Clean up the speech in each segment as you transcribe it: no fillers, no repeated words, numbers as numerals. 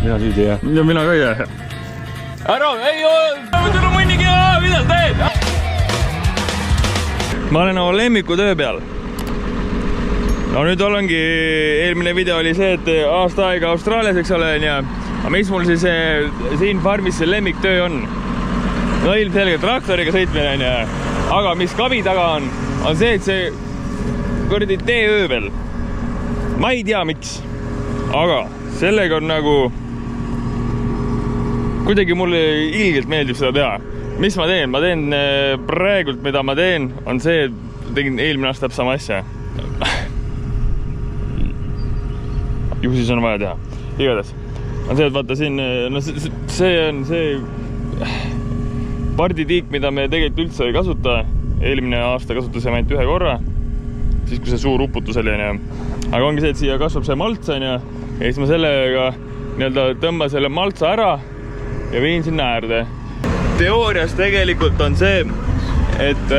Mina süüdi ei jää. Ja mina ka ei jää. Ära, ei ole mõnigi, mida sa teed? Ma olen oma lemmiku töö peal. No nüüd olengi, eelmine video oli see, et aasta aega Austraalias, eks olen ja aga mis mul siis siin farmis see lemmiktöö on? No ilmselgelt traktoriga sõitmine on ja aga mis kabi taga on see, et see kuradi teeöövel. Ma ei tea miks, aga sellega on nagu kuidagi mulle ilgelt meeldib seda teha. Mis ma teen? Ma teen praegult, mida ma teen, on see, et tegin eelmine aasta sama asja. Ju siis on vaja teha. Igatahes. On see, et vaata siin, no see on see parditiik, mida me tegelikult üldse ei kasuta. Eelmine aasta kasutasime ainult ühe korra, siis kui see suur uputus oli. Aga ongi see, et siia kasvab see maltsa ja siis ma sellega tõmba selle maltsa ära ja viin sinna äärde. Teoorias tegelikult on see, et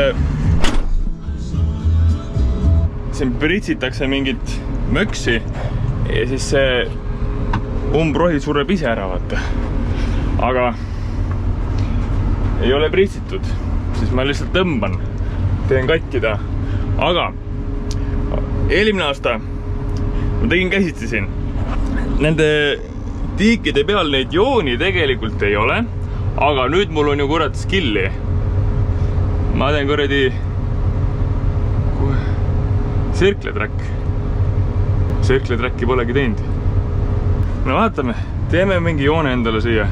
siin pritsitakse mingit möksi ja siis see umbrohi sureb ise ära, vaata. Aga ei ole pritsitud, siis ma lihtsalt tõmban, teen katkida. Aga eelmine aasta ma tegin käsitsi siin. Nende tiikide peal neid jooni tegelikult ei ole, aga nüüd mul on ju kurat skilli. Ma teen kuradi sirkleträkk. Sirkleträkki polegi teinud. No vaatame, teeme mingi joone endale siia.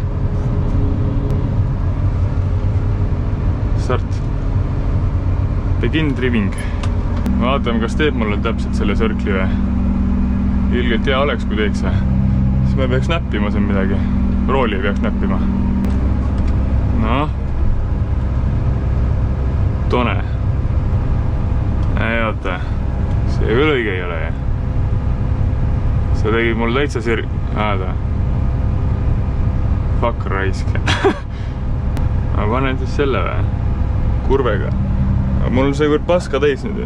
Start. Begin driving. Vaatame, kas teeb mulle täpselt selle sirkli või. Ilgelt hea oleks, kui teeks. Siis me peaks näppima siin midagi. Rooli peaks näppima. No. Tone. Ei oota. See küll õige ei ole. See tegi mul täitsa Aada. Fuck raisk. Ma panen siis selle või? Kurvega. Aga mul on see kord paska täis nüüd.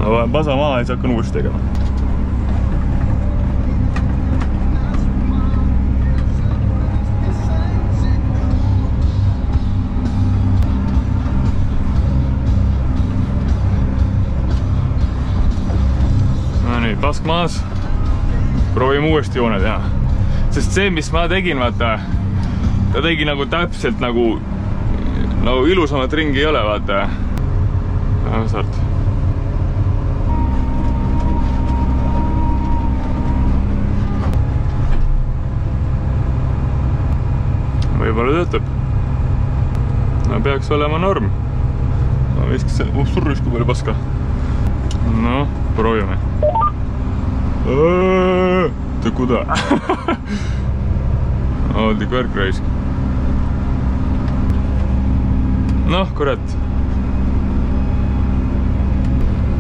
Ma panen pasa maha ja siis hakkan uuesti tegema. No nii, pask maas. Proovime uuesti joone teha. Sest see, mis ma tegin, vaata, ta tegi nagu täpselt nagu ilusamat ringi ei ole, vaata. Start. Võib-olla töötab. No peaks olema norm. Ma viskas see, surris kui palju paska. No, proovime. Kuda. Oldi kvärk raisk. Noh, kurat.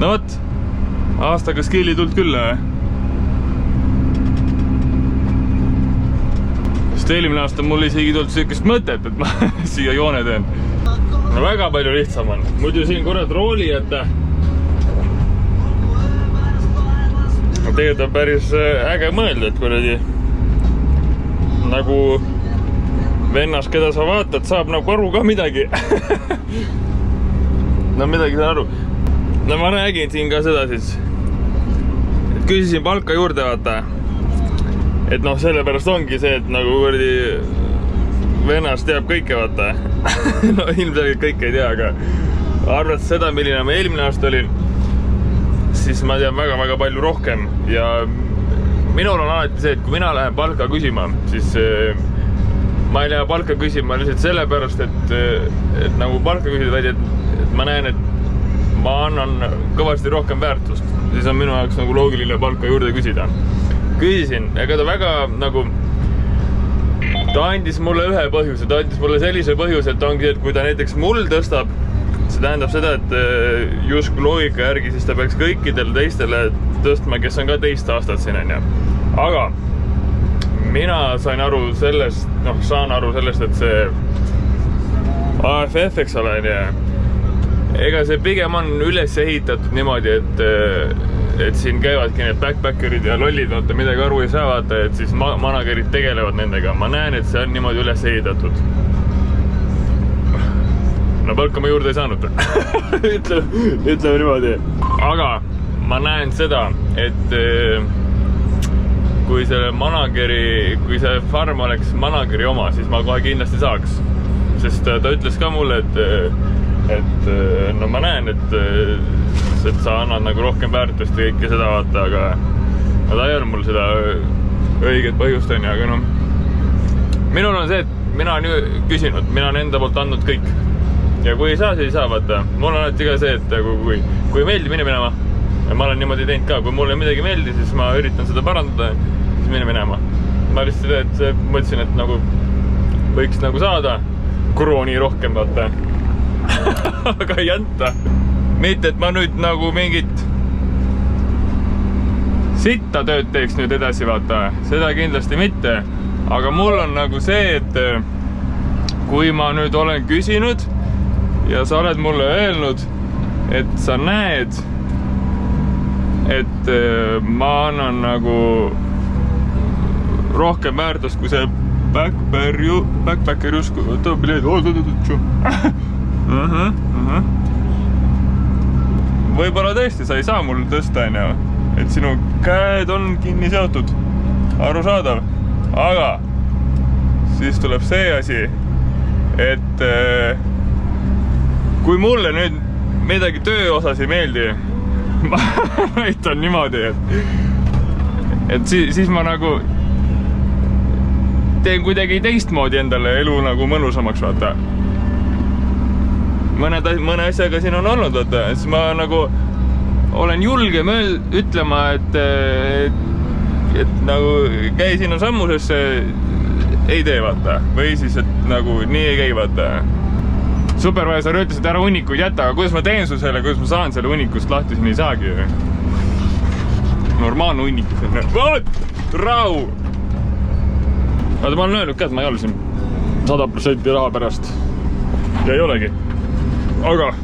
No võt, aastaga skilli tuld küll, Sest eelmine aasta mul isegi tuld sellist mõtet, et ma siia joone teen. No väga palju lihtsam on. Muidu siin kurat rooli, et tegelikult on päris äge mõelda, et kuradi nagu vennas, keda sa vaatad, saab nagu aru ka midagi. No midagi saan aru. No ma räägin siin ka seda siis, et küsisin palka juurde, vaata. Et noh, sellepärast ongi see, et nagu kuradi vennas teab kõike, vaata. No ilmselgelt kõike ei tea, aga arvates seda, milline ma eelmine aasta olin, siis ma tean väga-väga palju rohkem ja minul on alati see, et kui mina lähen palka küsima, siis ma ei lähe palka küsima lihtsalt sellepärast, et nagu palka küsida, vaid et ma näen, et ma annan kõvasti rohkem väärtust. Siis on minu jaoks nagu loogiline palka juurde küsida. Küsisin, ega ta väga nagu ta andis mulle ühe põhjuse, ta andis mulle sellise põhjuse, et ongi, et kui ta näiteks mul tõstab, see tähendab seda, et just loogika järgi siis ta peaks kõikidele teistele tõstma, kes on ka teist aastat siin, on. Aga mina saan aru sellest, et see AFF, eks ole, ega see pigem on üles ehitatud niimoodi, et siin käivadki need backpackerid ja lollid, vaata midagi aru ei saa, vaata, et siis managerid tegelevad nendega. Ma näen, et see on niimoodi üles ehitatud. No palka ma juurde ei saanud. ütleme niimoodi. Aga ma näen seda, et kui selle manageri, kui see farm oleks manageri oma, siis ma kohe kindlasti saaks. Sest ta ütles ka mulle, et no ma näen, et sa annad nagu rohkem väärtust ja kõike seda vaata, aga ta ei olnud mul seda õiget põhjust on, aga noh, minul on see, et mina olen küsinud, mina olen enda poolt andnud kõik ja kui ei saa, siis ei saa, vaata. Mul on alati ka see, et kui meeldib mine minema ja ma olen niimoodi teinud ka, kui mulle midagi meeldi, siis ma üritan seda parandada, siis mine minema. Ma lihtsalt mõtlesin, et nagu võiks nagu saada krooni rohkem, vaata. Aga ei anta. Mitte, et ma nüüd nagu mingit sitta tööd teeks nüüd edasi, vaata. Seda kindlasti mitte. Aga mul on nagu see, et kui ma nüüd olen küsinud ja sa oled mulle öelnud, et sa näed, et ma annan nagu rohkem väärtust, kui see backpacker justkui tõob leed. Võib-olla tõesti sa ei saa mul tõsta, et sinu käed on kinni seotud, arusaadav, aga siis tuleb see asi, et kui mulle nüüd midagi töö osas ei meeldi, ma näitan niimoodi, et siis ma nagu teen kuidagi teistmoodi endale elu nagu mõnusamaks, vaata. Mõne asjaga siin on olnud, vaata, siis ma nagu olen julge ütlema, et nagu käi sinna sammusesse, ei tee, vaata. Või siis, et nagu nii ei käi, vaata. Supervisor ütles, et ära hunnikuid jätta, aga kuidas ma teen su selle, kuidas ma saan selle hunnikust lahti, siin ei saagi. Normaalne hunnikus on. Rahu! Aga ma olen öelnud ka, et ma ei ole siin 100% raha pärast. Ja ei olegi. Aga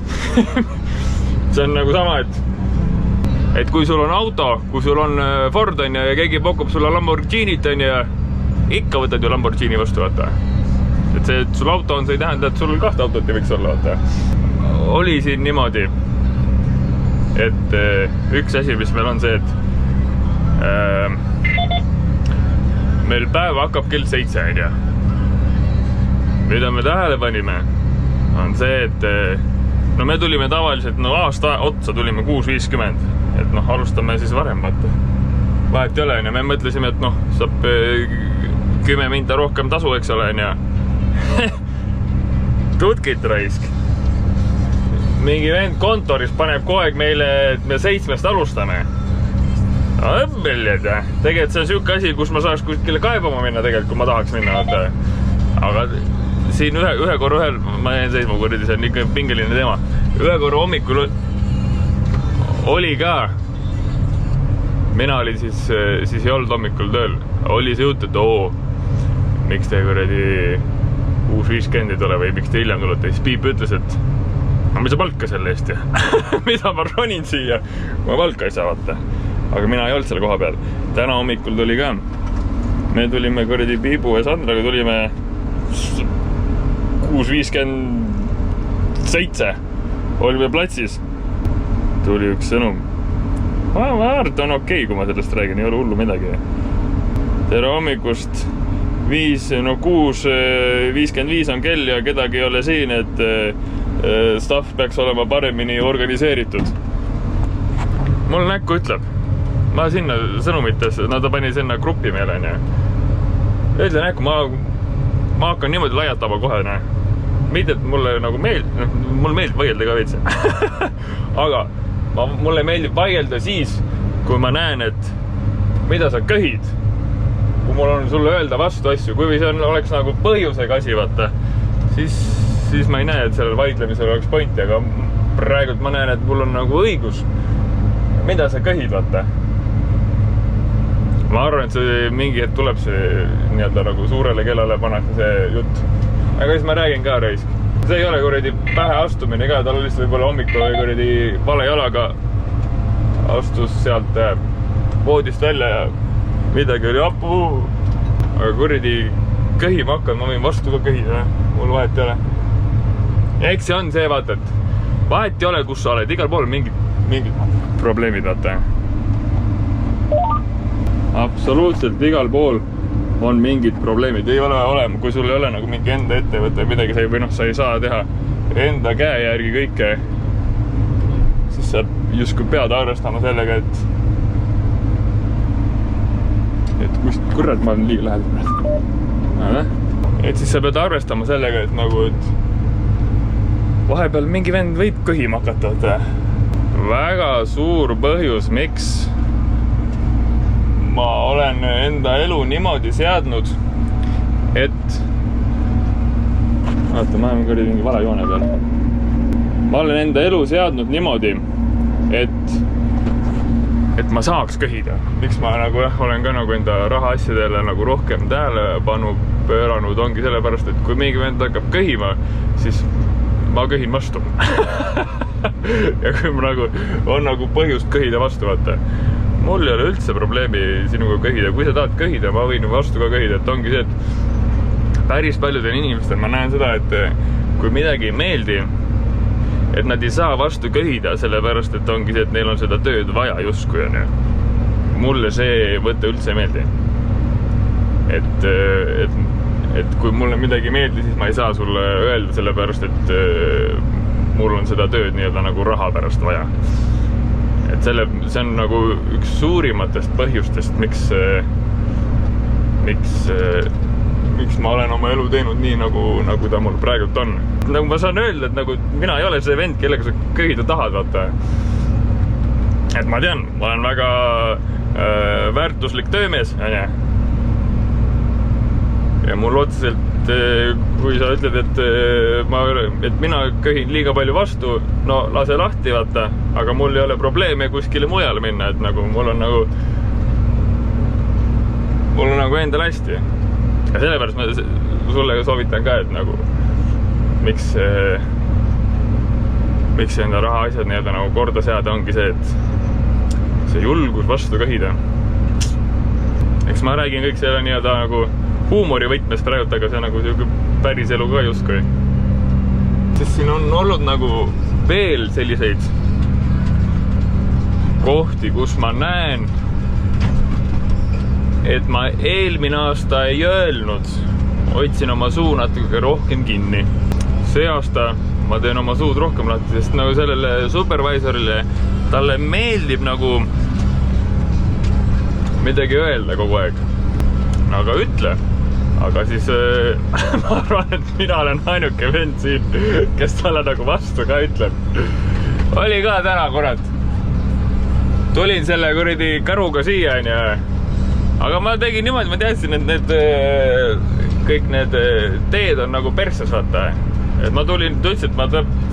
see on nagu sama, et kui sul on auto, kui sul on Ford on ja keegi pakub sulle Lamborghinit on ja ikka võtad ju Lamborghini vastu, vaata. Et see, et sul auto on, see ei tähenda, et sul 2 autot ei võiks olla, vaata. Oli siin niimoodi, et üks asi, mis meil on see, et meil päeva hakkab kell 7, on ja. Mida me tähele panime, on see, et no me tulime tavaliselt, no aasta otsa tulime 6.50, et noh, alustame siis varem, vaata. Vahet ei ole, ja me mõtlesime, et noh, saab 10 minta rohkem tasu, eks ole, ja tutkit raisk. Mingi vend kontoris paneb kogu aeg meile, et me 7 alustame. No õppeljad, ja. Tegelikult see on siuke asi, kus ma saaks kuskile kaebama minna tegelikult, kui ma tahaks minna, vaata. Aga siin ühe korra ma jäin seisma kuradi, see on ikka pingeline teema. Ühe korra hommikul oli ka, mina olin siis ei olnud hommikul tööl, oli see jutt, et miks te kuradi 6.50 ei tule või miks te hiljem tulete, siis Piip ütles, et ma ei saa palka selle eest ja mida ma ronin siia, ma palka ei saa, vaata. Aga mina ei olnud selle koha peal. Täna hommikul tuli ka, me tulime kuradi Piibu ja Sandraga tulime 6.57 olime platsis. Tuli üks sõnum. Ma arvan, et on okei, kui ma sellest räägin, ei ole hullu midagi. Tere hommikust 6.55 on kell ja kedagi ei ole siin, et staff peaks olema paremini organiseeritud. Mul näkku ütleb. Ma sinna sõnumites, no ta pani sinna gruppi meile, ja. Ütle näkku, ma hakkan niimoodi laiatama kohe, ne. Mitte, et mulle nagu mulle meeldib vaielda ka veits. Aga mulle meeldib vaielda siis, kui ma näen, et mida sa kõhid. Kui mul on sulle öelda vastu asju, kui see oleks nagu põhjusega asi, vaata, siis ma ei näe, et sellel vaidlemisel oleks pointi, aga praegult ma näen, et mul on nagu õigus. Mida sa kõhid, vaata? Ma arvan, et see mingi hetk tuleb see nii-öelda nagu suurele kellale pannakse see jutt. Aga siis ma räägin ka raisk. See ei ole kuradi pähe astumine ka, tal lihtsalt võib-olla hommikul kuradi vale jalaga astus sealt voodist välja ja midagi oli apu. Aga kuradi köhima hakkad, ma võin vastu ka köhida, mul vahet ei ole. Eks see on see, vaata, et vahet ei ole, kus sa oled, igal pool mingid probleemid, vaata. Absoluutselt igal pool on mingid probleemid, ei ole olema, kui sul ei ole nagu mingi enda ettevõte midagi, sa ei saa teha enda käe järgi kõike, siis sa justkui pead arvestama sellega, et kust, kurat, ma olen liiga lähedal. Et siis sa pead arvestama sellega, et nagu, et vahepeal mingi vend võib köhima hakata. Väga suur põhjus, miks ma olen enda elu niimoodi seadnud, et vaata, ma olen küll mingi vale joone peal. Ma olen enda elu seadnud niimoodi, et ma saaks köhida. Miks ma nagu olen ka nagu enda rahaasjadele nagu rohkem tähelepanu pööranud, ongi sellepärast, et kui mingi vend hakkab köhima, siis ma köhin vastu. Ja kui ma nagu on nagu põhjust köhida vastu, vaata. Mul ei ole üldse probleemi sinuga köhida. Kui sa tahad köhida, ma võin vastu ka köhida. Et ongi see, et päris paljudel inimestel ma näen seda, et kui midagi ei meeldi, et nad ei saa vastu köhida, sellepärast, et ongi see, et neil on seda tööd vaja justkui. Mulle see võtta üldse ei meeldi. Et kui mulle midagi ei meeldi, siis ma ei saa sulle öelda, sellepärast, et mul on seda tööd nii-öelda nagu raha pärast vaja. Et see on nagu üks suurimatest põhjustest, miks ma olen oma elu teinud nii, nagu ta mul praegult on. Nagu ma saan öelda, et nagu mina ei ole see vend, kellega sa köhida tahad, vaata. Et ma tean, ma olen väga väärtuslik töömees, ja mul otseselt, kui sa ütled, et mina köhin liiga palju vastu, no lase lahti, vaata, aga mul ei ole probleeme kuskile mujale minna, et nagu mul on nagu endal hästi. Ja sellepärast ma sulle soovitan ka, et nagu miks enda raha asjad nii-öelda nagu korda seada ongi see, et see julgus vastu köhida. Eks ma räägin kõik selle nii-öelda nagu huumori võtmes praegult, aga see on nagu päris elu ka justkui. Sest siin on olnud nagu veel selliseid kohti, kus ma näen, et ma eelmine aasta ei öelnud, hoidsin oma suu natuke rohkem kinni. See aasta ma teen oma suud rohkem lahti, sest nagu sellele supervisorile talle meeldib nagu midagi öelda kogu aeg. Aga ütle. Aga siis ma arvan, et mina olen ainuke vend siin, kes talle nagu vastu ka ütleb. Oli ka täna, kurat. Tulin selle kuradi karuga siia, aga ma tegin niimoodi, ma teadsin, et kõik need teed on nagu perses, vaata. Et ma tulin, ta ütles, et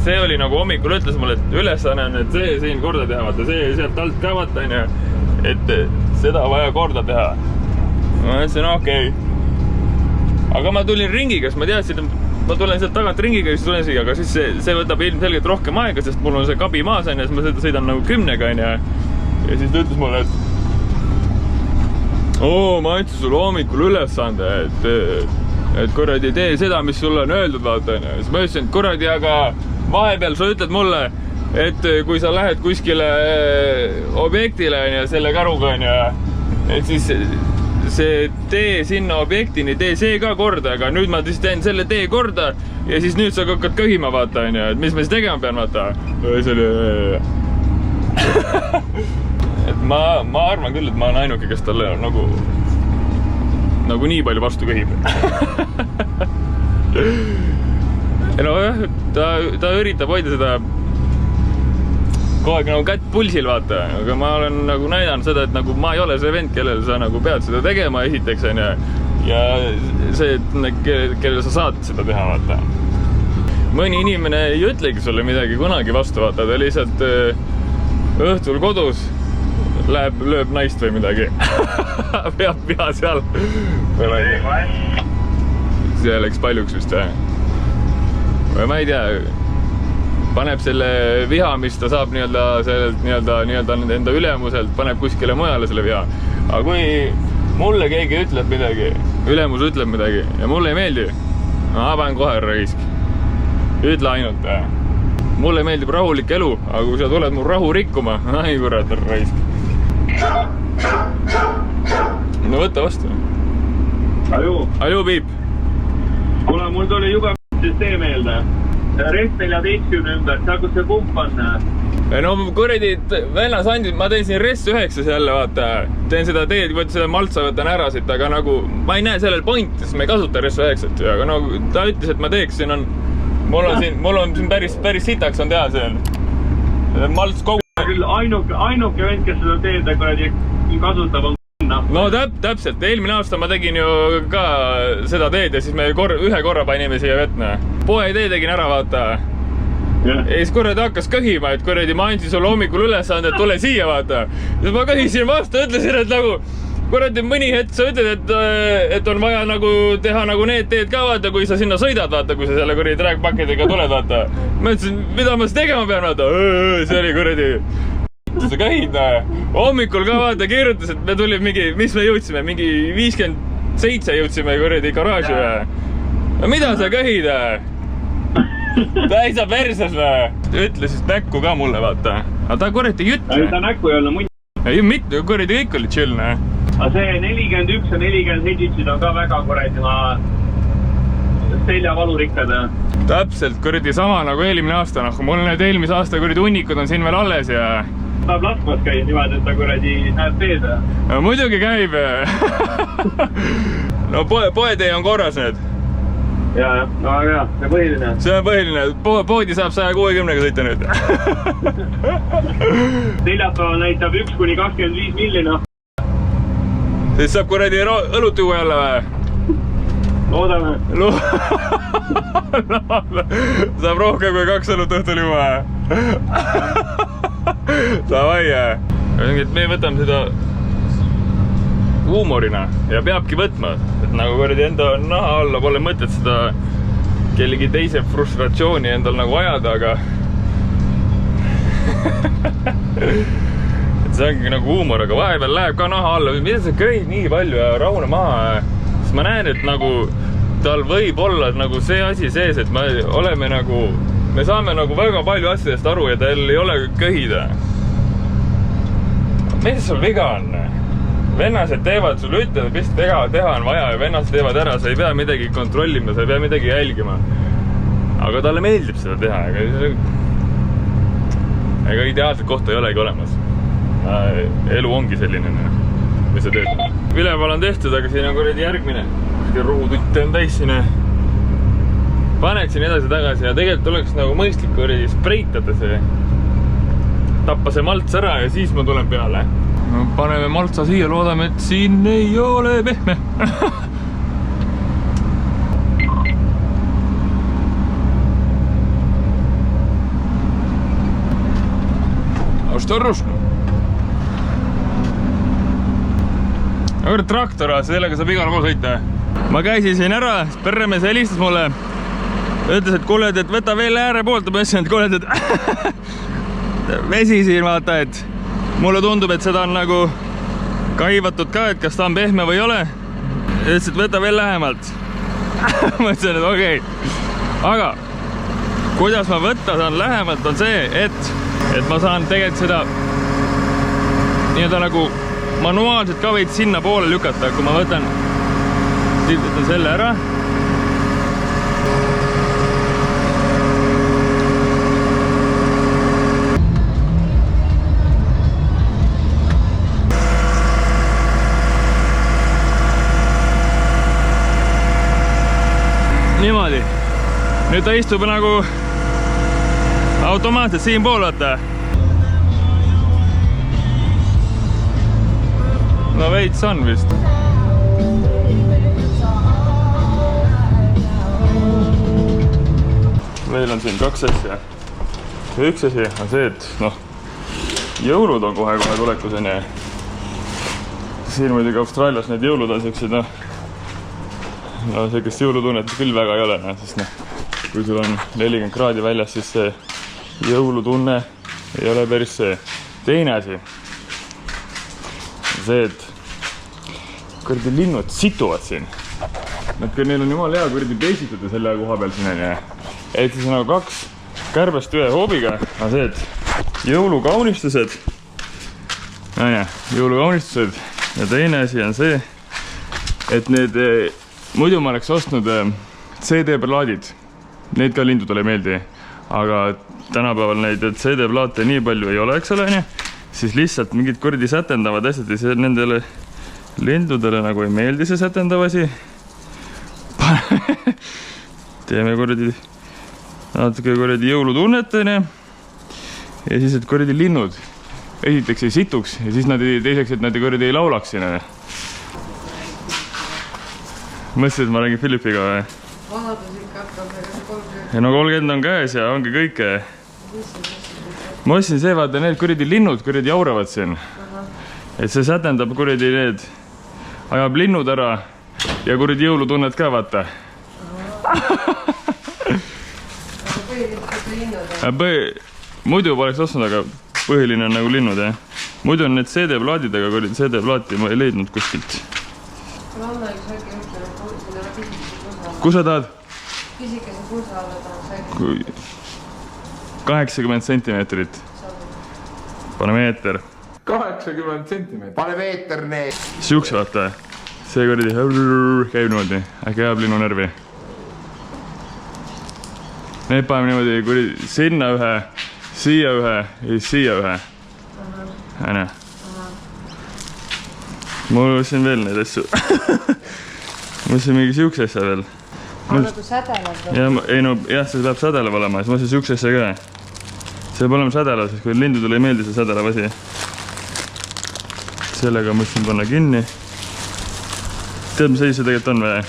see oli nagu hommikul ütles mulle, et ülesanne on, et see siin korda teha, vaata, see sealt alt ka, vaata, et seda vaja korda teha. Ma ütlesin, okei. Aga ma tulin ringiga, sest ma teadsin, et ma tulen sealt tagant ringiga ja siis tulen siia, aga siis see võtab ilmselgelt rohkem aega, sest mul on see kabi maas, ja siis ma sõidan nagu 10-ga, ja siis ta ütles mulle, et ma andsin sulle hommikul ülesande, et kuradi tee seda, mis sulle on öeldud, vaata. Siis ma ütlesin, et kuradi, aga vahepeal sa ütled mulle, et kui sa lähed kuskile objektile selle karuga, et siis see tee sinna objektini, tee see ka korda, aga nüüd ma siis teen selle tee korda ja siis nüüd sa hakkad köhima, vaata, et mis ma siis tegema pean, vaata. Et ma arvan küll, et ma olen ainuke, kes talle nagu nii palju vastu köhib. No jah, ta üritab hoida seda kogu aeg nagu kätt pulsil, vaata, aga ma olen nagu näidanud seda, et nagu ma ei ole see vend, kellel sa nagu pead seda tegema esiteks, ja see, kellel sa saad seda teha, vaata. Mõni inimene ei ütlegi sulle midagi kunagi vastu, vaata, ta lihtsalt õhtul kodus lööb naist või midagi. Peab pea seal. See läks paljuks vist, või ma ei tea. paneb selle viha, mis ta saab sellelt enda ülemuselt, paneb kuskile mujale selle viha. Aga kui mulle keegi ütleb midagi, ülemus ütleb midagi ja mulle ei meeldi, ma panen kohe raisk. Ütle ainult. Mulle meeldib rahulik elu, aga kui sa tuled mul rahu rikkuma, ai kurat, raisk. No võtta vastu. Aju, Piip. Kuule, mul tuli juba süsteem meelde. Rest 14 ümber, seal kus see pump on. No kuradi, venna sandid, ma teen siin Rest 9 jälle, vaata. Teen seda teed, kui seda maltsa võtan ära siit, aga nagu ma ei näe sellel pointi, sest me ei kasuta Rest 9, aga nagu ta ütles, et ma teeks, siin on mul on siin päris sitaks on teha see. Malts kogu... Ainuke vend, kes seda teed kasutab on No täpselt, eelmine aasta ma tegin ju ka seda teed ja siis me ühe korra panime siia vetna. Poe tee tegin ära, vaata. Ja siis kuradi hakkas kõhima, et kuradi ma andsin sulle hommikul ülesande, et tule siia, vaata. Ja ma kõhisin vastu, ütlesin, et nagu kuradi mõni hetk sa ütled, et on vaja nagu teha nagu need teed ka, vaata, kui sa sinna sõidad, vaata, kui sa selle kuradi trackpackidega tuled, vaata. Ma ütlesin, mida ma siis tegema pean, vaata. See oli kuradi... Sa käid, hommikul ka vaata kirjutas, et me tulime mingi, mis me jõudsime, mingi 57 jõudsime kuradi garaaži. No mida sa käid? Täisa perses või? Ütle siis näkku ka mulle, vaata. Aga ta kuradi ei ütle. Ta näkku ei olnud muid. Ei, mitte, kuradi kõik oli chill, ne? Aga see 41 ja 40 hedžitsid on ka väga kuradi seljavalurikkad. Täpselt, kuradi sama nagu eelmine aasta. Mul need eelmise aasta kuradi hunnikud on siin veel alles ja... Saab laskmas käib niimoodi, et ta kuradi näeb teed. No muidugi käib. No poetee on korras nüüd. Ja, no aga see põhiline. See on põhiline. Poodi saab 160-ga sõita nüüd. Neljapäeval näitab 1–25 miljonit. Siis saab kuradi õlut juua jälle või? Loodame. Saab rohkem kui 2 õlut õhtul juua. Davai, me võtame seda huumorina ja peabki võtma, et nagu kuradi enda naha alla pole mõtet seda kellegi teise frustratsiooni endal nagu ajada, aga et see ongi nagu huumor, aga vahepeal läheb ka naha alla, mida sa köid nii palju ja rahune maha, sest ma näen, et nagu tal võib olla nagu see asi sees, et me saame nagu väga palju asjadest aru ja tal ei ole köhida. Mis sul viga on? Vennased teevad, sulle ütlevad, mis teha on vaja ja vennased teevad ära, sa ei pea midagi kontrollima, sa ei pea midagi jälgima. Aga talle meeldib seda teha, ega ideaalset kohta ei olegi olemas. Elu ongi selline, mis sa teed. Üleval on tehtud, aga siin on kuradi järgmine. Ruudutt on täis siin. Paneksin edasi tagasi ja tegelikult oleks nagu mõistlik kuradi spreitada see. Tappa see malts ära ja siis ma tulen peale. No, paneme maltsa siia, loodame, et siin ei ole pehme. Ostorusno. Aga traktora, sellega saab igal pool sõita. Ma käisin siin ära, perremees helistas mulle. Ütles, et kuule, et võta veel ääre poolt. Ma ütlesin, et kuule, et vesi siin vaata, et mulle tundub, et seda on nagu kaivatud ka, et kas ta on pehme või ei ole. Ütles, et võta veel lähemalt. Ma ütlesin, et okei. Aga kuidas ma võtta saan lähemalt on see, et ma saan tegelikult seda nii-öelda nagu manuaalselt ka veid sinna poole lükata, kui ma võtan selle ära. Niimoodi. Nüüd ta istub nagu automaatselt siin pool, vaata. No veits on vist. Meil on siin 2 asja. Üks asi on see, et jõulud on kohe tulekus on ja siin muidugi Austraalias need jõulud on sellised, sellist jõulutunnet küll väga ei ole, sest kui sul on 40 kraadi väljas, siis see jõulutunne ei ole päris see. Teine asi. See, et kuradi linnud situvad siin. Neil on jumala hea kuradi peisitada selle koha peal siin on. Et siis on nagu 2 kärbest ühe hoobiga. Aga see, et jõulukaunistused. Jõulukaunistused. Ja teine asi on see, et need muidu ma oleks ostnud CD-plaadid. Need ka lindudele ei meeldi. Aga tänapäeval neid CD-plaate nii palju ei ole, eks ole, siis lihtsalt mingid kuradi sätendavad asjad ja nendele lindudele nagu ei meeldi see sätendav asi. Teeme kuradi natuke kuradi jõulutunnet ja siis, et kuradi linnud esiteks ei situks ja siis teiseks, et nad kuradi ei laulaks siin. Mõtlesid, et ma räägin Philippiga või? Vanadus ikka hakkab, ega 30. Ja no 30 on käes ja ongi kõike. Ma ostsin see, vaata, need kuradi linnud kuradi jauravad siin. Et see sätendab kuradi need, ajab linnud ära ja kuradi jõulutunnet ka, vaata. Aga põhiliselt linnud. Muidu poleks ostnud, aga põhiline on nagu linnud, jah. Muidu on need CD-plaadidega kuradi CD-plaati ma ei leidnud kuskilt. Anna üks äkki ütleme, sinna pisikese kursa alla. Kus sa tahad? Pisikese kursa alla tahaks äkki. 80 sentimeetrit. Pane meeter. 80 sentimeetrit. Pane meeter need. Siukse vaata. See kuradi käib niimoodi. Äkki ajab linnu närvi. Need paneme niimoodi kuradi sinna ühe, siia ühe ja siia ühe. Aine. Mul siin veel neid asju. Mul siin mingi siukse asja veel. Aga nagu sädeleb. Jah, see peab sädelev olema. Siis mul siin siukse asja ka. See peab olema sädelev, sest kui lindudele ei meeldi see sädelev asi. Sellega mõtlesin panna kinni. Tead, mis asi see tegelikult on või?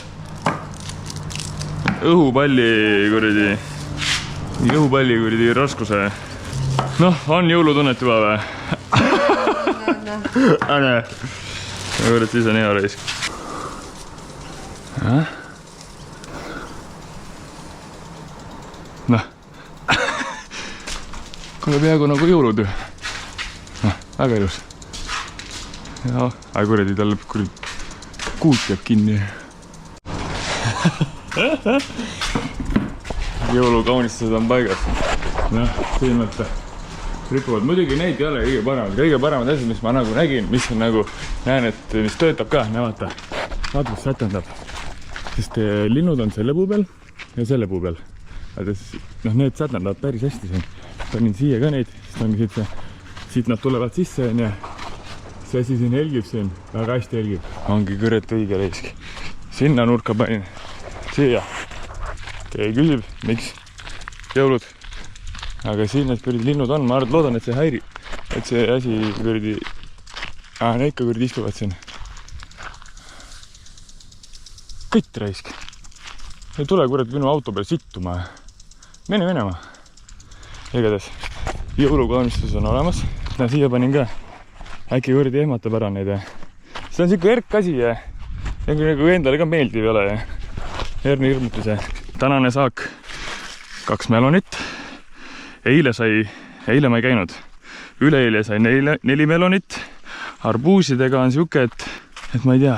Õhupalli kuradi raskuse. Noh, on jõulutunnet juba või? Ane. Kurat, siis on hea raisk. Noh. Kuule peaaegu nagu jõulud. Noh, väga ilus. Ja, aga kuradi, tal lõpp kuradi kuult jääb kinni. Jõulukaunistused on paigas. Noh, siin mõtta. Ripuvad. Muidugi neid ei ole kõige paremad. Kõige paremad asjad, mis ma nagu nägin, mis on nagu, näen, et mis töötab ka, vaata. Vaata, mis sätendab. Sest linnud on selle puu peal ja selle puu peal. Noh, need sätendavad päris hästi siin. Panin siia ka neid, sest ongi siit nad tulevad sisse ja see asi siin helgib siin. Väga hästi helgib. Ongi kõret õige reisk. Sinna nurka panin. Siia. Keegi küsib, miks jõulud. Aga siin need kuradi linnud on, ma loodan, et see häiri, et see asi kuradi, need ikka kuradi istuvad siin. Kõtt raisk. Ei tule kuradi minu auto peal sittuma. Mene minema. Igades, jõulukaunistus on olemas. No, siia panin ka. Äkki kuradi ehmatab ära neid. See on siuke erk asi ja nagu endale ka meeldiv ei ole. Erni hirmutuse. Tänane saak 2 melonit. Eile ma ei käinud. Üleeile sai 4 melonit. Arbuusidega on siuke, et ma ei tea.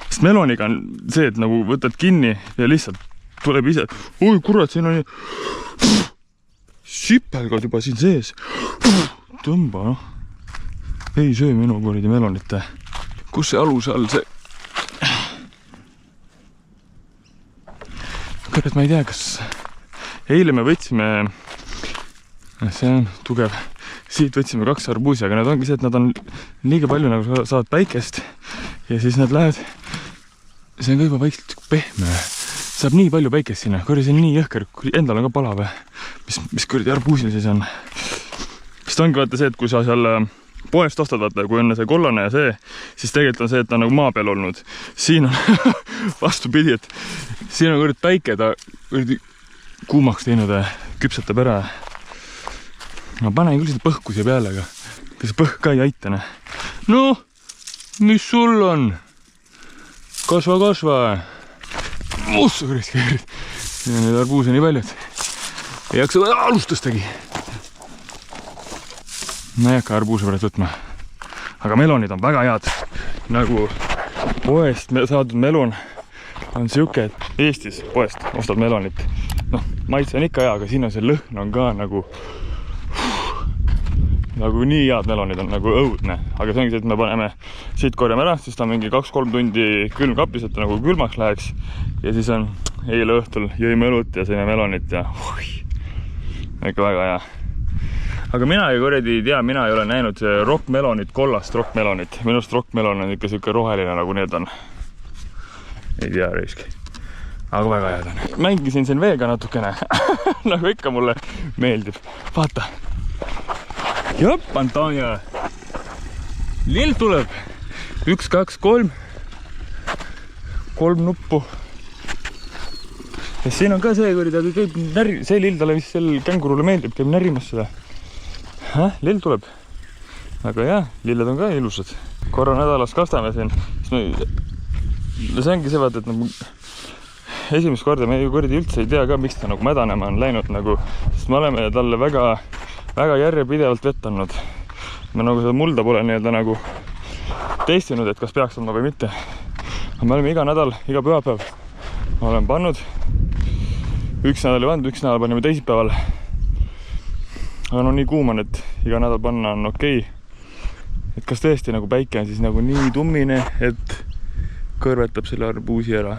Sest meloniga on see, et nagu võtad kinni ja lihtsalt tuleb ise. Oi kurat, siin on sipelgad juba siin sees. Tõmba, noh. Ei söö minu kuradi melonite. Kus see alus all see? Kurat, ma ei tea, kas... Eile me võtsime, see on tugev, siit võtsime 2 arbuusi, aga need ongi see, et nad on liiga palju nagu saavad päikest ja siis nad lähevad, see on ka juba vaikselt pehme, saab nii palju päikest sinna, kuradi see on nii jõhker, endal on ka palav, mis kuradi arbuusil siis on. Sest ongi vaata see, et kui sa seal poest ostad, vaata, kui on see kollane ja see, siis tegelikult on see, et ta on nagu maa peal olnud. Siin on vastupidi, et siin on kuradi päike, ta kuradi kuumaks teinud ja küpsetab ära. Ma panen küll seda põhku siia peale, aga kas põhk ka ei aita. No, mis sul on? Kasva. Mussa kurat, siin on neid arbuuse nii paljud. ei jaksa alustustagi. Ma ei hakka arbuuse pärast võtma. Aga melonid on väga head. Nagu poest saadud melon on siuke, et Eestis poest ostad melonit. Noh, maitse on ikka hea, aga siin on see lõhn on ka nagu nii head melonid on nagu õudne. Aga see ongi see, et me paneme siit korjame ära, siis ta on mingi 2-3 tundi külmkapis, et ta nagu külmaks läheks. Ja siis on eile õhtul jõime õlut ja sõime melonit ja ikka väga hea. Aga mina ei kuradi tea, mina ei ole näinud rockmelonit, kollast rockmelonit. Minust rockmelon on ikka siuke roheline nagu need on. Ei tea reisk. Aga väga head on. Mängisin siin veega natukene. Nagu ikka mulle meeldib. Vaata. Jop, Antonia. Lill tuleb. 1, 2, 3. 3 nuppu. Ja siin on ka see, kui ta käib see lill talle vist sel kängurule meeldib, käib närimas seda. Lill tuleb. Aga jah, lilled on ka ilusad. Korra nädalas kastame siin. See ongi see vaata, et nagu esimest korda me ju kuradi üldse ei tea ka, miks ta nagu mädanema on läinud nagu, sest me oleme talle väga järjepidevalt vett andnud. Me nagu seda mulda pole nii-öelda nagu testinud, et kas peaks andma või mitte. Me oleme iga nädal, iga pühapäev oleme pannud. Üks nädal ei pannud, üks nädal panime teisipäeval. Aga no nii kuum on, et iga nädal panna on okei. Et kas tõesti nagu päike on siis nagu nii tummine, et kõrvetab selle arbuusi ära.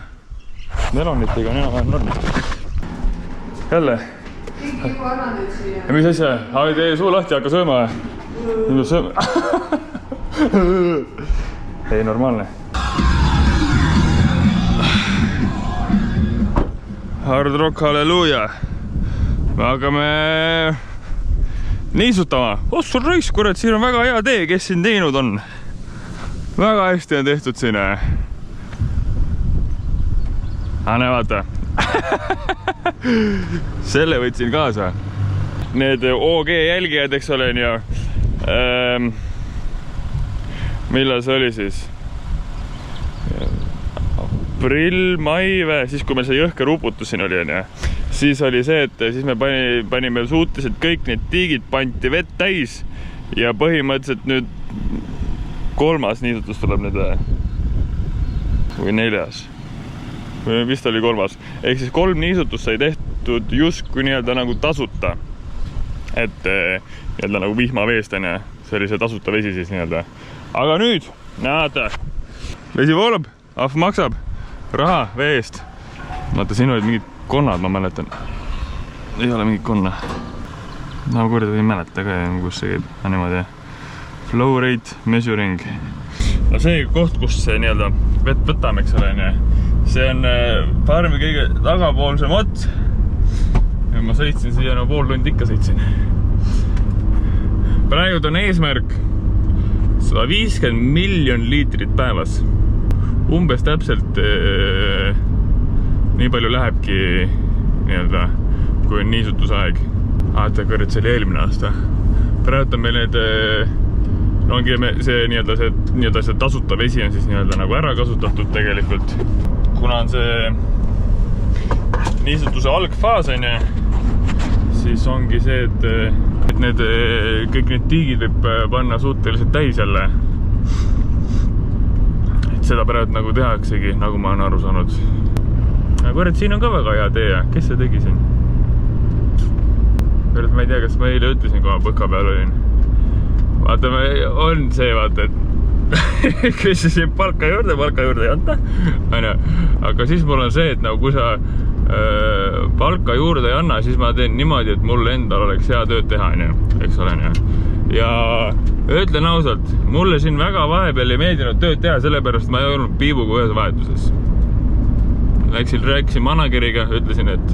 Melonitega on norm. Jälle. Ja mis asja? Tee suu lahti, hakka sööma. Ei, normaalne. Hard rock, halleluuja. Me hakkame niisutama. Sul raisk, kurat, siin on väga hea tee, kes siin teinud on. Väga hästi on tehtud siin. Näe, vaata. Selle võtsin kaasa. Need OG jälgijad, eks olen ja millal see oli siis? Aprill, mai või? Siis kui meil see jõhker uputus siin oli, siis oli see, et siis me panime suuteliselt kõik need tiigid panti vett täis ja põhimõtteliselt nüüd 3. niisutus tuleb nüüd või 4. Või vist oli 3. Ehk siis 3 niisutust sai tehtud justkui nii-öelda nagu tasuta. Et nii-öelda nagu vihmaveest on ja see oli see tasuta vesi siis nii-öelda. Aga nüüd, näete, vesi voolab, ahv maksab, raha vee eest. Vaata, siin olid mingid konnad, ma mäletan. Ei ole mingid konna. No korda ei mäleta ka, kus see käib. Niimoodi. Flow rate measuring. No see koht, kus see nii-öelda vett võtame, eks ole, see on farmi kõige tagapoolsem ots. Ja ma sõitsin siia, no pool tund ikka sõitsin. Praegu on eesmärk 150 miljon liitrit päevas. Umbes täpselt nii palju lähebki nii-öelda, kui on niisutusaeg. Aata kõrd, see oli eelmine aasta. Praegu on meil need ongi see nii-öelda see tasuta vesi on siis nii-öelda nagu ära kasutatud tegelikult. Kuna on see niisutuse algfaas on ja siis ongi see, et need, kõik need tiigid võib panna suhteliselt täis jälle. Et seda praegu nagu tehaksegi, nagu ma olen aru saanud. Aga kurat, siin on ka väga hea tee. Kes see tegi siin? Kurat, ma ei tea, kas ma eile ütlesin, kui ma põka peal olin. Vaata, on see, vaata, et kes siin palka juurde ei anta. Aga siis mul on see, et nagu kui sa palka juurde ei anna, siis ma teen niimoodi, et mul endal oleks hea tööd teha, eks olen. Ja ütlen ausalt, mulle siin väga vahepeal ei meeldinud tööd teha, sellepärast ma ei olnud Piibuga ühes vahetuses. Rääkisin manageriga, ütlesin, et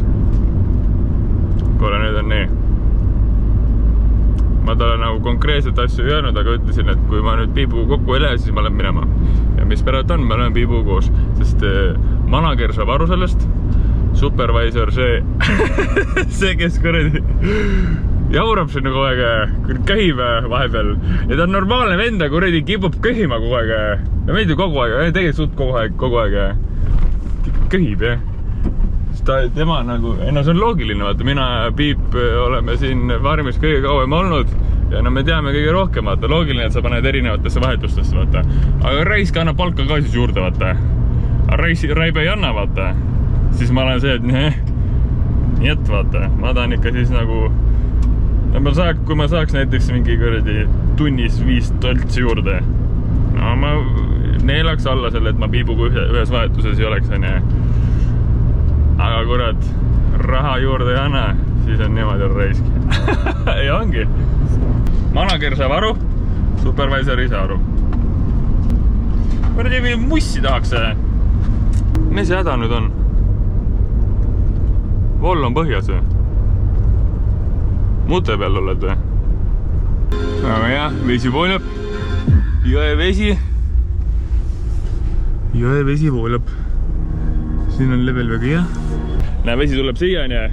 kuule, nüüd on nii. Ma talle nagu konkreetselt asju ei öelnud, aga ütlesin, et kui ma nüüd Piibuga kokku ei lähe, siis ma lähen minema. Ja mis pärast on, me oleme Piibuga koos, sest manager saab aru sellest, supervisor, see kes kuradi jaurab sinna kogu aeg, köhib vahepeal. Ja ta on normaalne venda, kuradi kipub köhima kogu aeg. Ja meeldib kogu aeg, tegelikult suht kogu aeg köhib, jah. tema nagu, no see on loogiline, vaata, mina ja Piip oleme siin farmis kõige kauem olnud ja no me teame kõige rohkem, vaata, loogiline, et sa paned erinevatesse vahetustesse, vaata. Aga Raisk annab palka ka siis juurde, vaata. Aga Raibe ei anna, vaata. Siis ma olen see, et nii et vaata, ma tahan ikka siis nagu, kui ma saaks näiteks mingi kuradi tunnis 5 toltsi juurde, no ma neelaks alla selle, et ma Piibuga ühes vahetuses ei oleks, on. Aga kurat, raha juurde ei anna, siis on niimoodi Raisk. Ja ongi. Manager saab aru, supervisor ei saa aru. Kuradi mussi tahaks. Mis see häda nüüd on? Vool on põhjas või? Mute peal oled või? Aga jah, vesi voolab. Jõevesi voolab. Siin on level väga hea. Näe, vesi tuleb siiani ja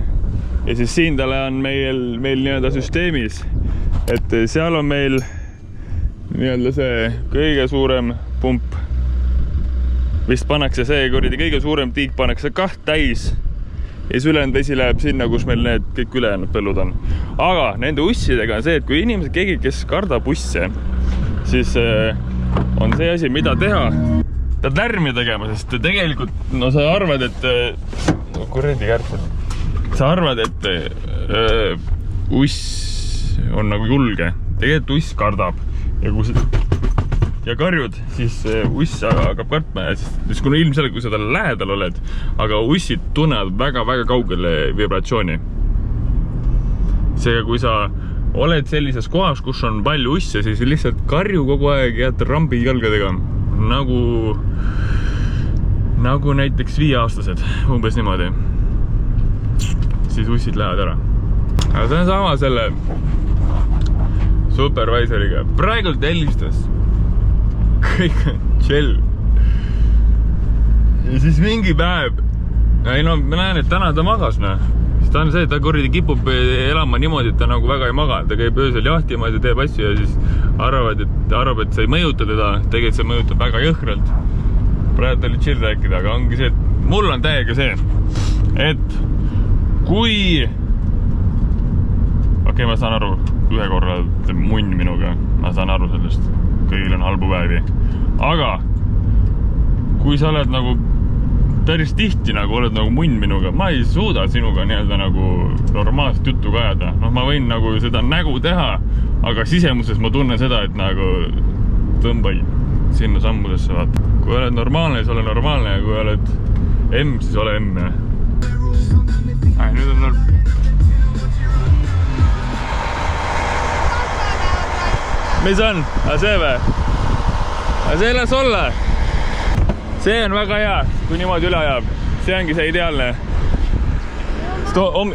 siis siin talle on meil nii-öelda süsteemis, et seal on meil nii-öelda see kõige suurem pump. Vist pannakse see kuradi kõige suurem tiik pannakse kaht täis ja siis ülejäänud vesi läheb sinna, kus meil need kõik ülejäänud põllud on. Aga nende ussidega on see, et kui inimesed, keegi, kes kardab usse, siis on see asi, mida teha. Pead lärmi tegema, sest tegelikult, no sa arvad, et kuradi kärpad. Sa arvad, et uss on nagu julge. Tegelikult uss kardab. Ja kui ja karjud, siis uss hakkab kartma ja siis kuna ilmselt, kui sa talle lähedal oled, aga ussid tunnevad väga-väga kaugele vibratsiooni. Seega, kui sa oled sellises kohas, kus on palju usse, siis lihtsalt karju kogu aeg jääd rambi jalgadega. Nagu näiteks 5-aastased, umbes niimoodi. Siis ussid lähevad ära. Aga see on sama selle supervisoriga. Praegult helistas. Kõik on chill. Ja siis mingi päev. Ei no, ma näen, et täna ta magas, no. Siis ta on see, et ta kuradi kipub elama niimoodi, et ta nagu väga ei maga. Ta käib öösel jahtimas ja teeb asju ja siis arvab, et sa ei mõjuta teda. Tegelikult see mõjutab väga jõhkralt. Praegu oli chill rääkida, aga ongi see, et mul on täiega see, et kui... Okei, ma saan aru, ühe korra munn minuga. Ma saan aru sellest. Kõigil on halbu päevi. Aga kui sa oled nagu päris tihti nagu oled nagu munn minuga, ma ei suuda sinuga nii-öelda nagu normaalset juttu ka ajada. No ma võin nagu seda nägu teha, aga sisemuses ma tunnen seda, et nagu tõmbai sinna sammudesse, vaata. Kui oled normaalne, siis ole normaalne ja kui oled M, siis ole M. Nüüd on Mis on? A see või? A see las olla. See on väga hea, kui niimoodi üle ajab. See ongi see ideaalne.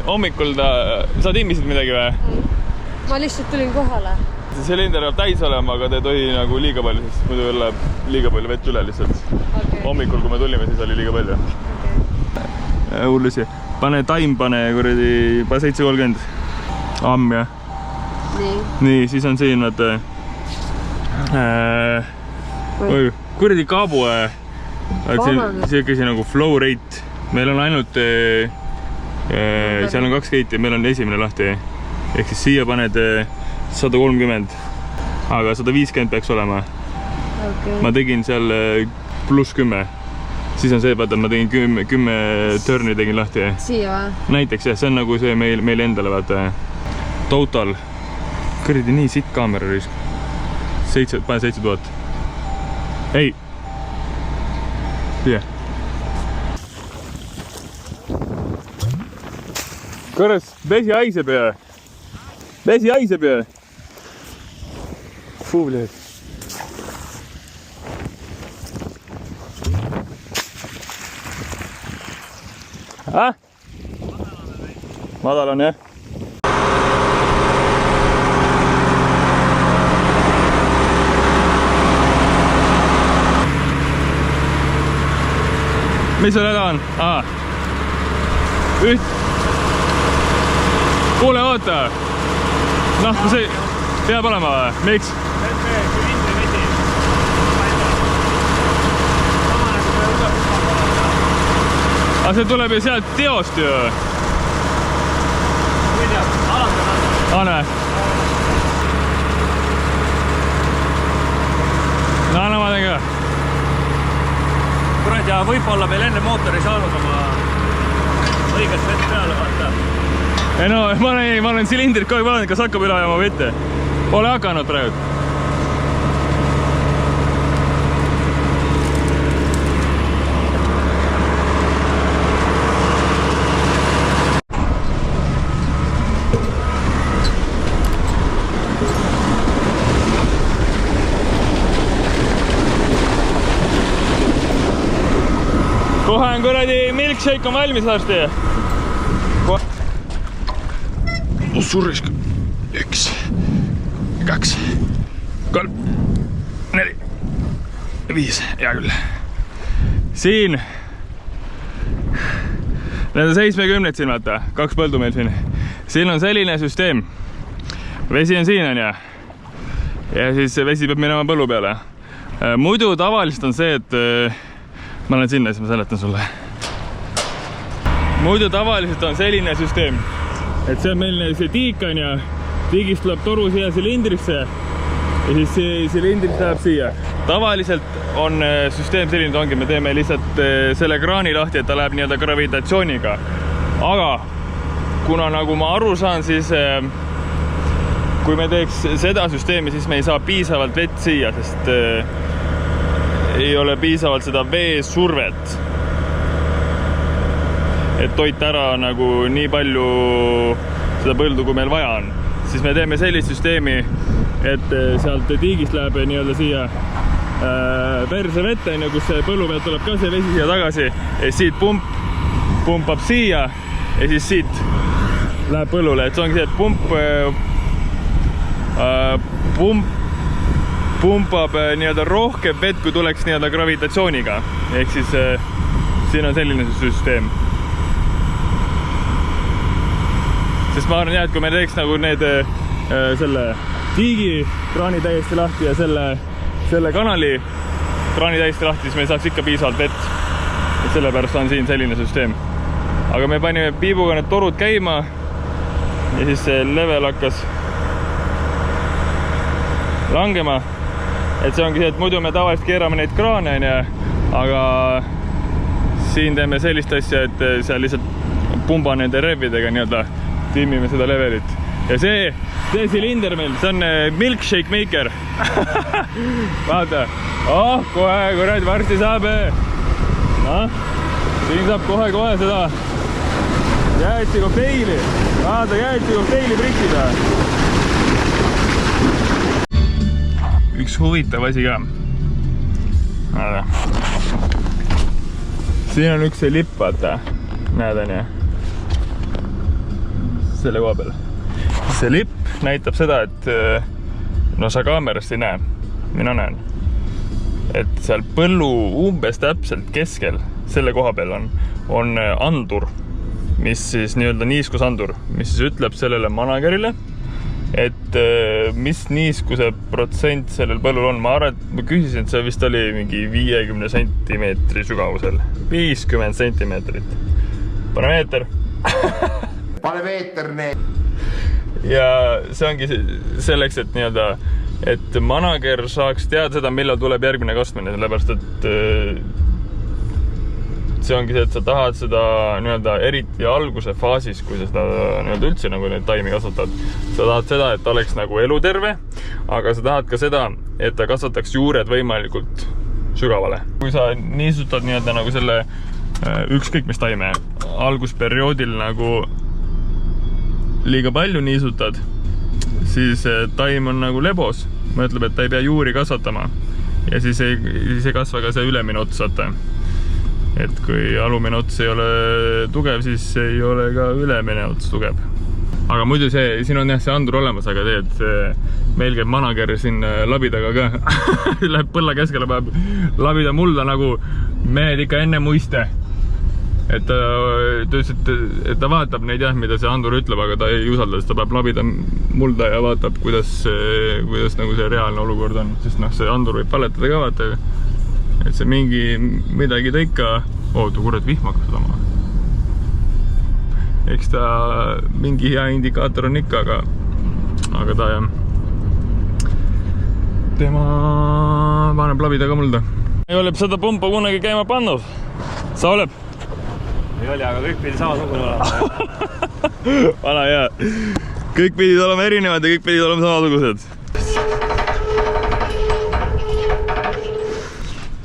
Hommikul sa timmisid midagi või? Ma lihtsalt tulin kohale. See silinder peab täis olema, aga te ei tohi nagu liiga palju, sest muidu läheb liiga palju vett üle lihtsalt. Okay. Hommikul, kui me tulime, siis oli liiga palju. Okay. Hullusi. Pane taim, pane kuradi 730. Amm, jah. Nii, siis on siin, vaata. Kuradi kaabu. See nagu flow rate. Meil on ainult, seal on 2 gate'i, meil on esimene lahti. Ehk siis siia paned 130, aga 150 peaks olema. Okay. Ma tegin seal +10. Siis on see, vaata, ma tegin 10 turni tegin lahti. Siia või? Näiteks, jah, see on nagu see meil endale, vaata. Total. Kõrdi nii sitt kaamera risk. Pane 7000. Ei. Siia. Kõrres, vesi haiseb ja. Vesi haiseb ja. Fuu, bled. Madal on, jah? Mis sul häda on? Kuule, oota. Noh, kui see peab olema või? Miks? aga see tuleb ju sealt teost ju. Ei tea, alati on. On või? No anna ma teen ka. Kurat, ja võib-olla veel enne mootori saanud oma õiget vett peale vaata. Ei no, ma olen silindrit kogu aeg vaadanud, kas hakkab üle ajama või mitte. Pole hakanud praegu. Kohe on kuradi milkshake on valmis varsti. Surris 1, 2, 3, 4, 5, hea küll. Siin need on 70 siin vaata, 2 põldu meil siin. Siin on selline süsteem. Vesi on siin on ja siis vesi peab minema põllu peale. Muidu tavaliselt on see, et ma olen sinna, siis ma seletan sulle. Muidu tavaliselt on selline süsteem, et see on meil see tiik on ja tiigist tuleb toru siia silindrisse ja siis see silindrist läheb siia. Tavaliselt on süsteem selline, et ongi, me teeme lihtsalt selle kraani lahti, et ta läheb nii-öelda gravitatsiooniga. Aga kuna nagu ma aru saan, siis kui me teeks seda süsteemi, siis me ei saa piisavalt vett siia, sest ei ole piisavalt seda veesurvet. Et toita ära nagu nii palju seda põldu, kui meil vaja on. Siis me teeme sellist süsteemi, et sealt tiigist läheb nii-öelda siia perse vette, kus põllu pealt tuleb ka see vesi siia tagasi ja siit pumpab siia ja siis siit läheb põllule. Et see ongi see, et pumpab nii-öelda rohkem vett, kui tuleks nii-öelda gravitatsiooniga. Ehk siis siin on selline süsteem. Sest ma arvan, et kui me teeks nagu need selle tiigi kraani täiesti lahti ja selle kanali kraani täiesti lahti, siis me saaks ikka piisavalt vett. Et sellepärast on siin selline süsteem. Aga me panime piibuga need torud käima ja siis see level hakkas langema. Et see ongi see, et muidu me tavaliselt keerame neid kraane, aga siin teeme sellist asja, et seal lihtsalt pumba nende revvidega nii-öelda timmime seda levelit. Ja see silinder meil, see on milkshake maker. Vaata. Kohe, kurat, varsti saab. Siin saab kohe seda jääti kokteili. Vaata, jääti kokteili prikkida. Üks huvitav asi ka. Vaata. Siin on üks see lipp, vaata. Näed on ja. Selle koha peal. See lipp näitab seda, et no sa kaamerast ei näe, mina näen. Et seal põllu umbes täpselt keskel, selle koha peal on andur, mis siis nii-öelda niiskusandur, mis siis ütleb sellele managerile, et mis niiskuse protsent sellel põllul on. Ma arvan, et ma küsisin, et see vist oli mingi 50 sentimeetri sügavusel. 50 sentimeetrit. Pane meeter. Pane meeter need. Ja see ongi selleks, et nii-öelda, et manager saaks teada seda, millal tuleb järgmine kasvamine, sellepärast, et see ongi see, et sa tahad seda nii-öelda eriti alguse faasis, kui sa seda nii-öelda üldse nagu neid taimi kasvatad. Sa tahad seda, et ta oleks nagu eluterve, aga sa tahad ka seda, et ta kasvataks juured võimalikult sügavale. Kui sa niisutad nii-öelda nagu selle ükskõik mis taime algusperioodil nagu liiga palju niisutad, siis taim on nagu lebos. Ma ütleb, et ta ei pea juuri kasvatama ja siis ei kasva ka see ülemine ots, vaata. Et kui alumine ots ei ole tugev, siis ei ole ka ülemine ots tugev. Aga muidu siin on jah see andur olemas, aga meil käib manager siin labidaga ka. Läheb põlla keskele, peab labida mulda nagu mehed ikka enne muiste. Et ta ütles, et ta vaatab neid jah, mida see andur ütleb, aga ta ei usalda, sest ta peab labida mulda ja vaatab, kuidas nagu see reaalne olukord on. Sest see andur võib paletada ka vaata, et see midagi ta ikka... Oota, kurat, vihm hakkas tulema. eks ta mingi hea indikaator on ikka, aga ta jah. Tema paneb labidaga mulda. Ei ole seda pumpa kunagi käima pannud. Sa oleb? Ei oli, aga kõik pidi samasugune olema. Vana hea. Kõik pidid olema erinevad ja kõik pidid olema samasugused.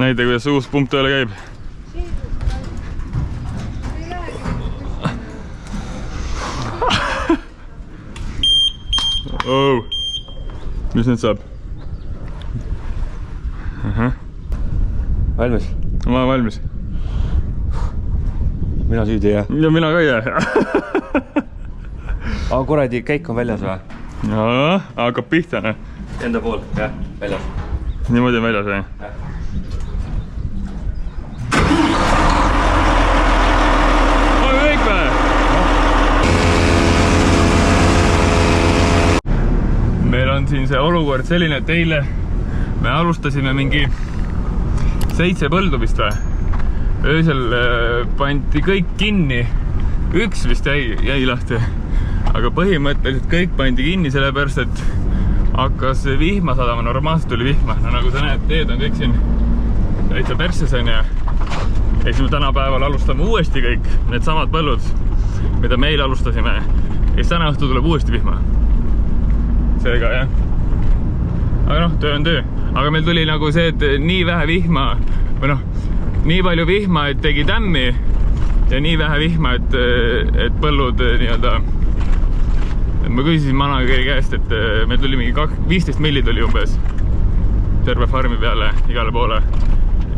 Näita, kuidas uus pump tööle käib. Oh. Mis nüüd saab? Valmis? Ma olen valmis. Mina süüdi jah. Ja mina ka ei jää. Aga kuradi käik on väljas või? Jaa, hakkab pihta, ne? Enda pool, jah, väljas. Niimoodi on väljas, jah? On kõik või? Meil on siin see olukord selline, et eile me alustasime mingi 7 põldu vist või? Öösel pandi kõik kinni. Üks vist jäi lahti. Aga põhimõtteliselt kõik pandi kinni sellepärast, et hakkas vihma sadama. Normaalselt tuli vihma. No nagu sa näed, teed on kõik siin täitsa persses on ja siis me tänapäeval alustame uuesti kõik need samad põllud, mida meil alustasime. Ja siis täna õhtu tuleb uuesti vihma. Seega jah. Aga noh, töö on töö. Aga meil tuli nagu see, et nii vähe vihma, või noh, nii palju vihma, et tegi tämmi ja nii vähe vihma, et põllud nii-öelda. Ma küsisin manageri käest, et meil tuli mingi 15 milli tuli umbes terve farmi peale igale poole.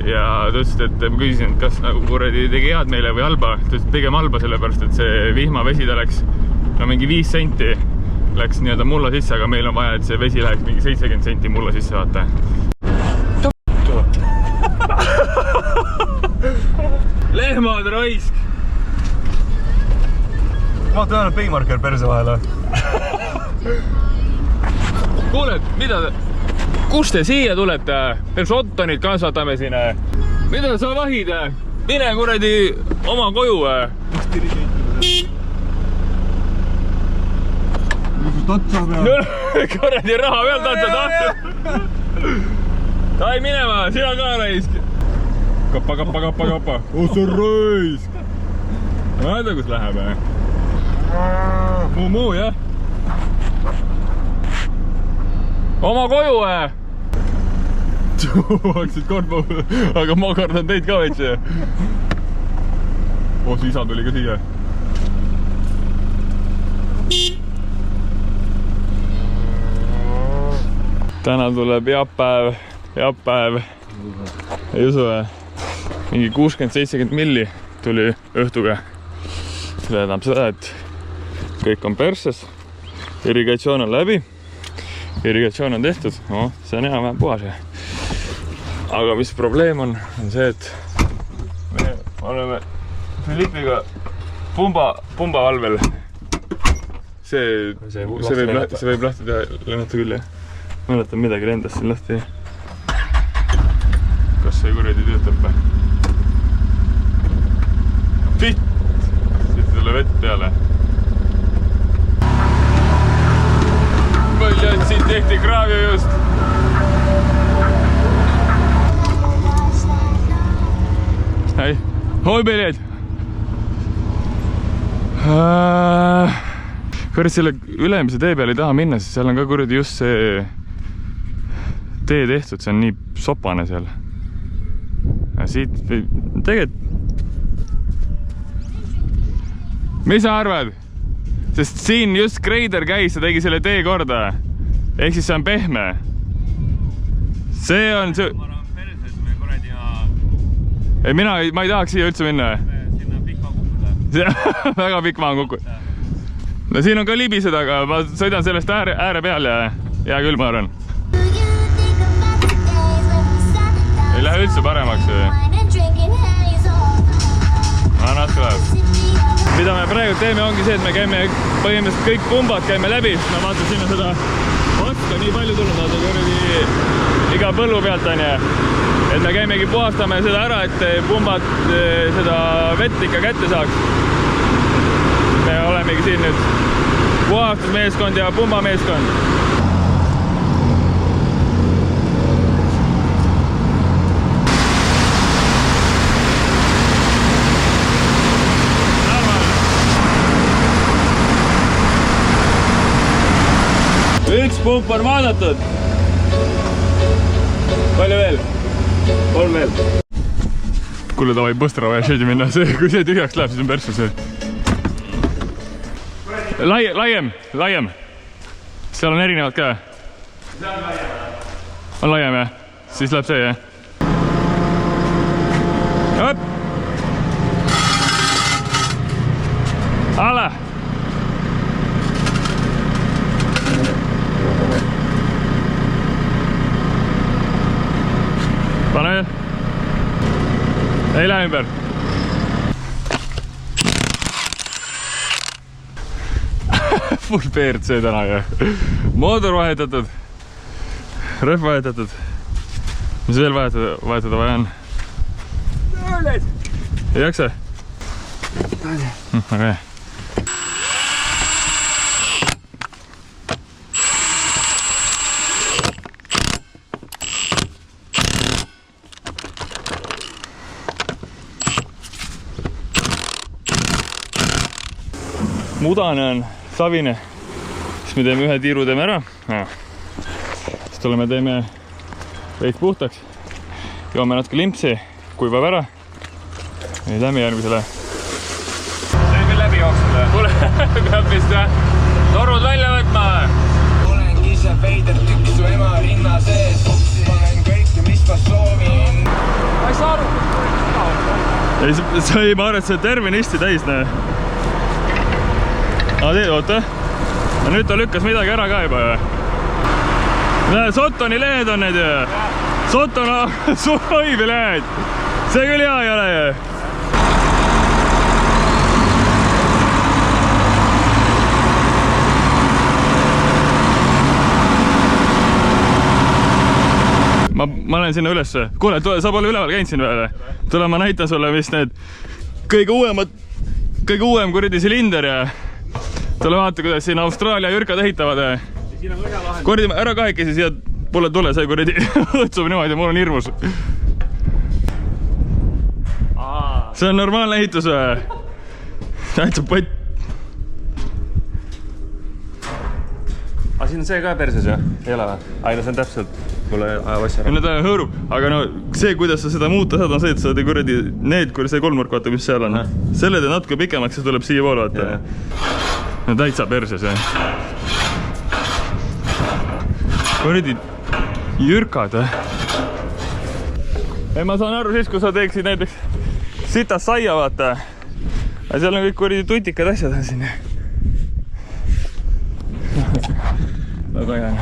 Ja ta ütles, et ma küsisin, kas nagu kuradi tegi head meile või halba. Ta ütles, et pigem halba sellepärast, et see vihmavesi ta läks mingi 5 senti. Läks nii-öelda mulla sisse, aga meil on vaja, et see vesi läheks mingi 70 senti mulla sisse, vaata. Lehmad raisk! Ma olen tõenäoliselt peimarker perse vahele. Kuule, mida te? Kus te siia tulete? Veel Shottonid kasvatame siin. Mida sa vahid? Mine kuradi oma koju. Tatsa peal. Kuradi raha peal tatsa. Tai minema, sina ka raisk. Kappa. See on raisk. Vaata, kus läheb. Muu, jah. Oma koju, hakkasid kordma, aga ma kardan teid ka veits. See isa tuli ka siia. Täna tuleb jaappäev. Ei usu või? Mingi 60-70 milli tuli õhtuga. See tähendab seda, et kõik on perses. Irrigatsioon on läbi. Irrigatsioon on tehtud. No, see on enam-vähem puhas. Aga mis probleem on see, et me oleme Philippiga pumba valvel. See võib lahti teha lennata küll, jah. Mäletan midagi lendas siin lahti. Kas see kuradi töötab või? Fitt! Siit selle vett peale. Palju, et siin tehti kraavi just. Hei, hoipiljed! Kõrd selle ülemise tee peale ei taha minna, siis seal on ka kuradi just see tee tehtud, see on nii sopane seal. Ja siit tegelikult... Mis sa arvad? Sest siin just Greider käis ja tegi selle tee korda. Ehk siis see on pehme. See on... Ma arvan perses me kuradi Ei, ma ei tahaks siia üldse minna. Sinna pikk maa kukkuda. Väga pikk maa kukkuda. No siin on ka libised, aga ma sõidan sellest ääre peal ja hea küll, ma arvan. Ei lähe üldse paremaks. Natuke läheb. Mida me praegu teeme ongi see, et me käime põhimõtteliselt kõik pumbad käime läbi. Ma vaatan sinna seda otsa nii palju tulnud, aga iga põllu pealt on ja et me käimegi puhastame seda ära, et pumbad seda vett ikka kätte saaks. me olemegi siin nüüd puhastusmeeskond ja pumbameeskond. Üks pump on vaadatud. Palju veel? 3 veel. Kuule, davai Põstra vaja šeidi minna. Kui see tühjaks läheb, siis on persse see. Laiem. Seal on erinevad ka. On laiem, jah? Siis läheb see, jah? Hop! Alla! Pane veel. Ei lähe ümber. Full PRC täna, jah. Mootor vahetatud. Rõhv vahetatud. Mis veel vahetada vaja on? Ei jaksa? Aga jah. Mudane on savine, siis me teeme ühe tiiru teeme ära. Siis tuleme teeme veits puhtaks, joome natuke limpsi, kuivab ära ja lähme järgmisele. See on küll läbi jooksnud. Kuule, peab vist torud välja võtma. Olengi ise veider tükk su ema rinna sees. Panen kõike, mis ma soovin. Ma ei saa aru, Ei, ma arvan, et see on tervenisti täis, näe. Oota. Nüüd ta lükkas midagi ära ka juba. Sottoni lehed on need ju. Sottona Survivi lehed. See küll hea ei ole ju. Ma olen sinna üles. Kuule, sa pole üleval käinud siin veel. Tule, ma näitan sulle, mis need kõige uuem kuradi silinder ja tule vaata, kuidas siin Austraalia jürkad ehitavad. Kordi ära kahekesi siia pole tule, see kuradi õtsub niimoodi, mul on hirmus. See on normaalne ehitus. Täitsa pott. Aga siin on see ka perses, jah? Ei ole või? Ai, no see on täpselt. Mulle ajab asja. No ta hõõrub, aga no see, kuidas sa seda muuta saad, on see, et sa teed kuradi need, kui see kolmnurk, vaata, mis seal on. Selle teed natuke pikemaks, see tuleb siia poole, vaata. No täitsa perses, jah. Kuradi jürkad, jah. Ma saan aru siis, kui sa teeksid näiteks sitas saia, vaata. Aga seal on kõik kuradi tutikad asjad on siin. Väga hea.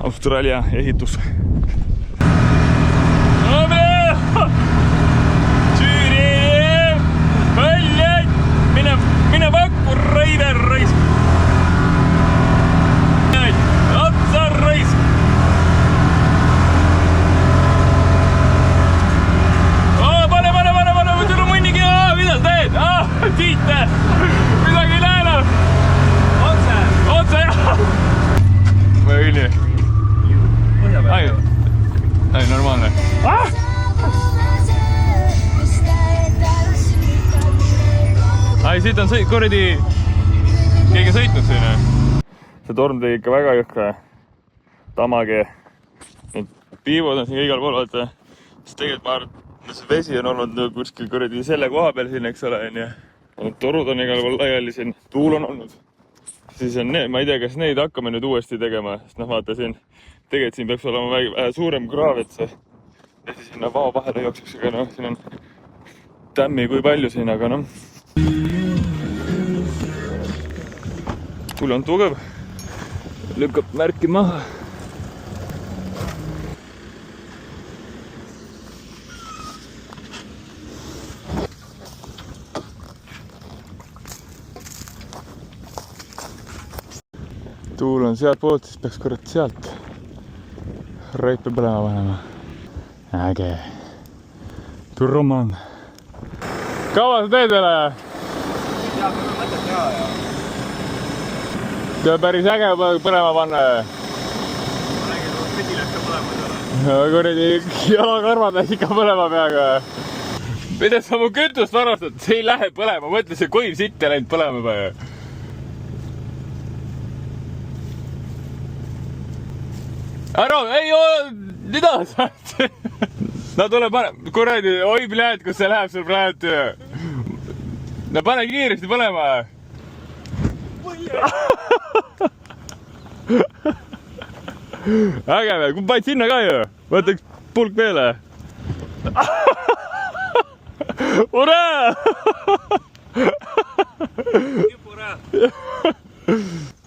Austraalia ehitus. Mine pakku, Raider raisk. Otsa raisk. Pane, sul on mõnnigi. Mida sa teed? Tiite. Midagi ei näe enam. Otse, jah. Või nii. Ai, normaalne. Ai, siit on kuradi keegi sõitnud siin. See torm tegi ikka väga jõhka. Tamage. Need piivod on siin igal pool, vaata. Siis tegelikult ma arvan, et see vesi on olnud kuskil kuradi selle koha peal siin, eks ole. Need torud on igal pool laiali siin. Tuul on olnud. Siis on need, ma ei tea, kas neid hakkame nüüd uuesti tegema. Sest vaata siin. Tegelikult siin peaks olema vähe suurem kraav, et see vesi sinna vao vahele jookseks, aga siin on tämmi kui palju siin, aga Tuul on tugev, lükkab märki maha. Tuul on sealt poolt, siis peaks kurat sealt reipe põlema panema. Äge. Turroman. Kaua sa teed veel? see on päris äge põlema panna. Kuradi jalakarvad läks ikka põlema peaga. Mida sa mu kütust varastad? See ei lähe põlema, mõtle see koiv sitt ja läinud põlema peaga. Ära, ei ole, mida sa? No tule pane, kuradi, oi pljääd, kus see läheb sul praegu. No pane kiiresti põlema. Äge veel, kui panid sinna ka ju, võta üks pulk peale. Uraa!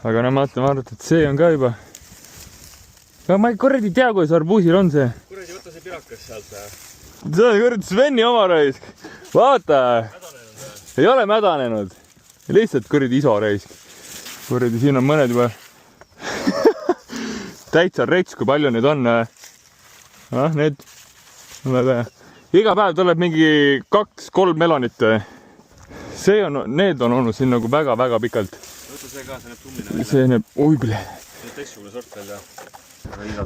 Aga no ma arvan, et see on ka juba. Aga ma ei kuradi tea, kuidas arbuusil on see. Kuradi, võta see pirakas sealt. See on kuradi Sveni oma raisk. Vaata. Ei ole mädanenud. Lihtsalt kuradi iso raisk. Kuradi, siin on mõned juba. Täitsa rets, kui palju neid on. Need. Iga päev tuleb mingi 2-3 melonit. Need on olnud siin nagu väga-väga pikalt. Võta see ka, see näeb tummine välja. See näeb, oi plee. See on teistsugune sort välja.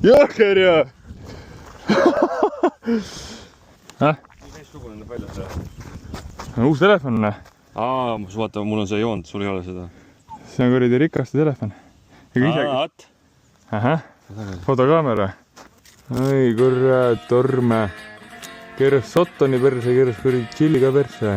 Jõhker ja! Nii teistsugune näeb välja see. Uus telefon. Vaata, mul on see joond, sul ei ole seda. See on kuradi rikaste telefon. Ahah, fotokaamera. Oi kurat, torme. Keeras Sottoni perse, keeras kuradi Chilli ka perse.